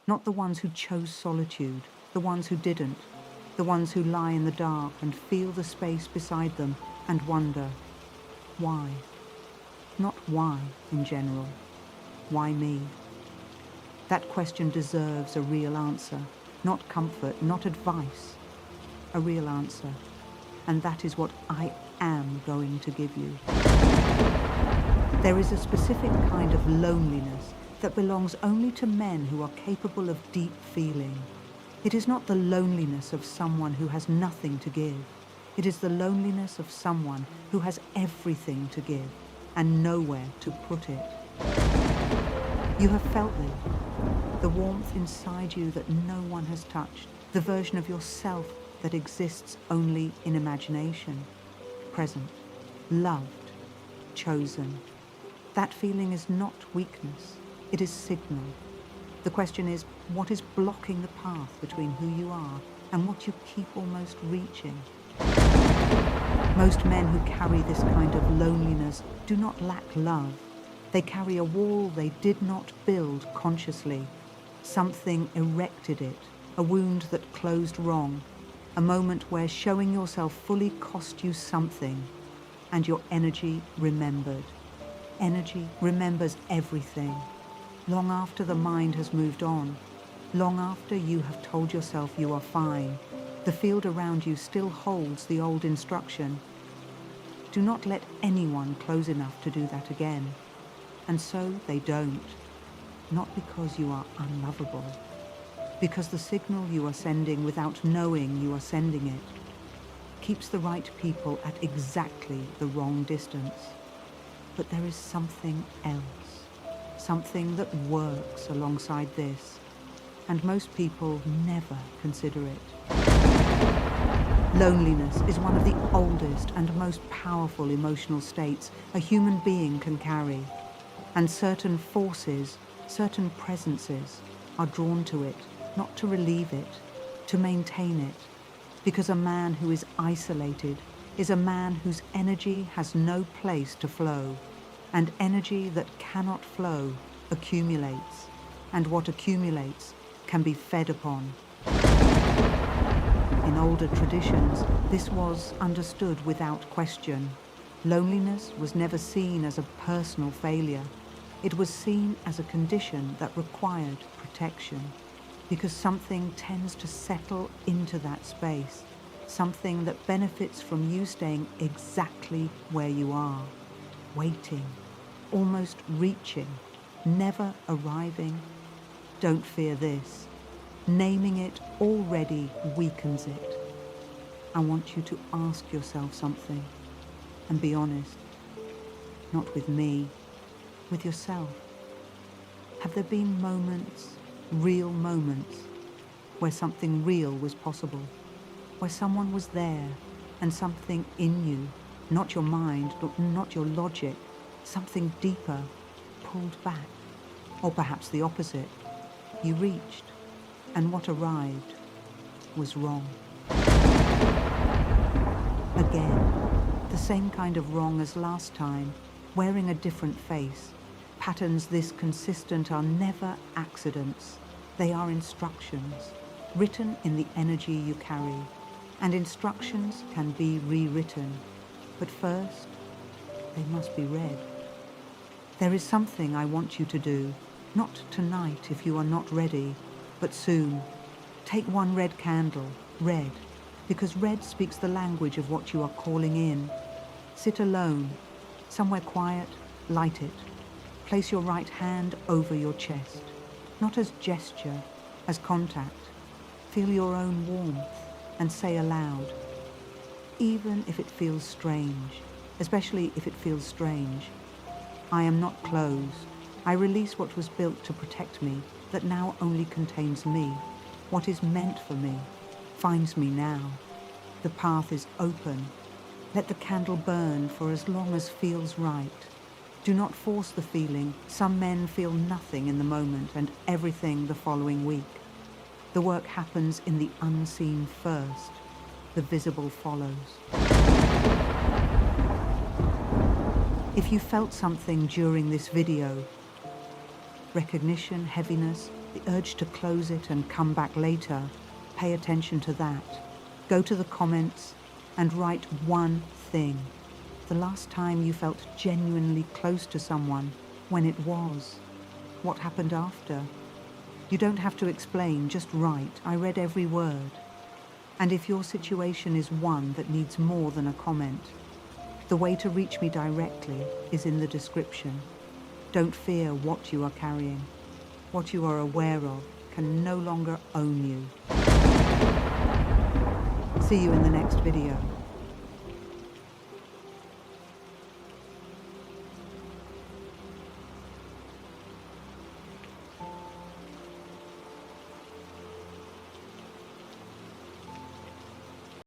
Not the ones who chose solitude, the ones who didn't, the ones who lie in the dark and feel the space beside them and wonder, why? Not why in general. Why me? That question deserves a real answer, not comfort, not advice. A real answer. And that is what I am going to give you. There is a specific kind of loneliness that belongs only to men who are capable of deep feeling. It is not the loneliness of someone who has nothing to give. It is the loneliness of someone who has everything to give and nowhere to put it. You have felt the warmth inside you that no one has touched, the version of yourself that exists only in imagination, present, loved, chosen. That feeling is not weakness, it is signal. The question is, what is blocking the path between who you are and what you keep almost reaching? Most men who carry this kind of loneliness do not lack love. They carry a wall they did not build consciously. Something erected it, a wound that closed wrong, a moment where showing yourself fully cost you something, and your energy remembered. Energy remembers everything. Long after the mind has moved on, long after you have told yourself you are fine, the field around you still holds the old instruction. Do not let anyone close enough to do that again. And so they don't. Not because you are unlovable, because the signal you are sending without knowing you are sending it keeps the right people at exactly the wrong distance. But there is something else, something that works alongside this, and most people never consider it. Loneliness is one of the oldest and most powerful emotional states a human being can carry, and certain forces, certain presences are drawn to it, not to relieve it, to maintain it, because a man who is isolated is a man whose energy has no place to flow, and energy that cannot flow accumulates, and what accumulates can be fed upon. In older traditions, this was understood without question. Loneliness was never seen as a personal failure. It was seen as a condition that required protection, because something tends to settle into that space, something that benefits from you staying exactly where you are, waiting, almost reaching, never arriving. Don't fear this. Naming it already weakens it. I want you to ask yourself something, and be honest. Not with me, with yourself. Have there been moments, real moments, where something real was possible? Where someone was there and something in you, not your mind, not your logic, something deeper, pulled back? Or perhaps the opposite. You reached, and what arrived was wrong. Again, the same kind of wrong as last time, wearing a different face. Patterns this consistent are never accidents. They are instructions, written in the energy you carry. And instructions can be rewritten, but first, they must be read. There is something I want you to do, not tonight if you are not ready, but soon. Take one red candle, red, because red speaks the language of what you are calling in. Sit alone, somewhere quiet, light it. Place your right hand over your chest, not as gesture, as contact. Feel your own warmth and say aloud, even if it feels strange, especially if it feels strange, I am not closed. I release what was built to protect me, that now only contains me. What is meant for me finds me now. The path is open. Let the candle burn for as long as feels right. Do not force the feeling. Some men feel nothing in the moment and everything the following week. The work happens in the unseen first. The visible follows. If you felt something during this video, recognition, heaviness, The urge to close it and come back later, pay attention to that. Go to the comments and write one thing. The last time you felt genuinely close to someone, when it was. What happened after? You don't have to explain, just write. I read every word. And if your situation is one that needs more than a comment, the way to reach me directly is in the description. Don't fear what you are carrying. What you are aware of can no longer own you. See you in the next video.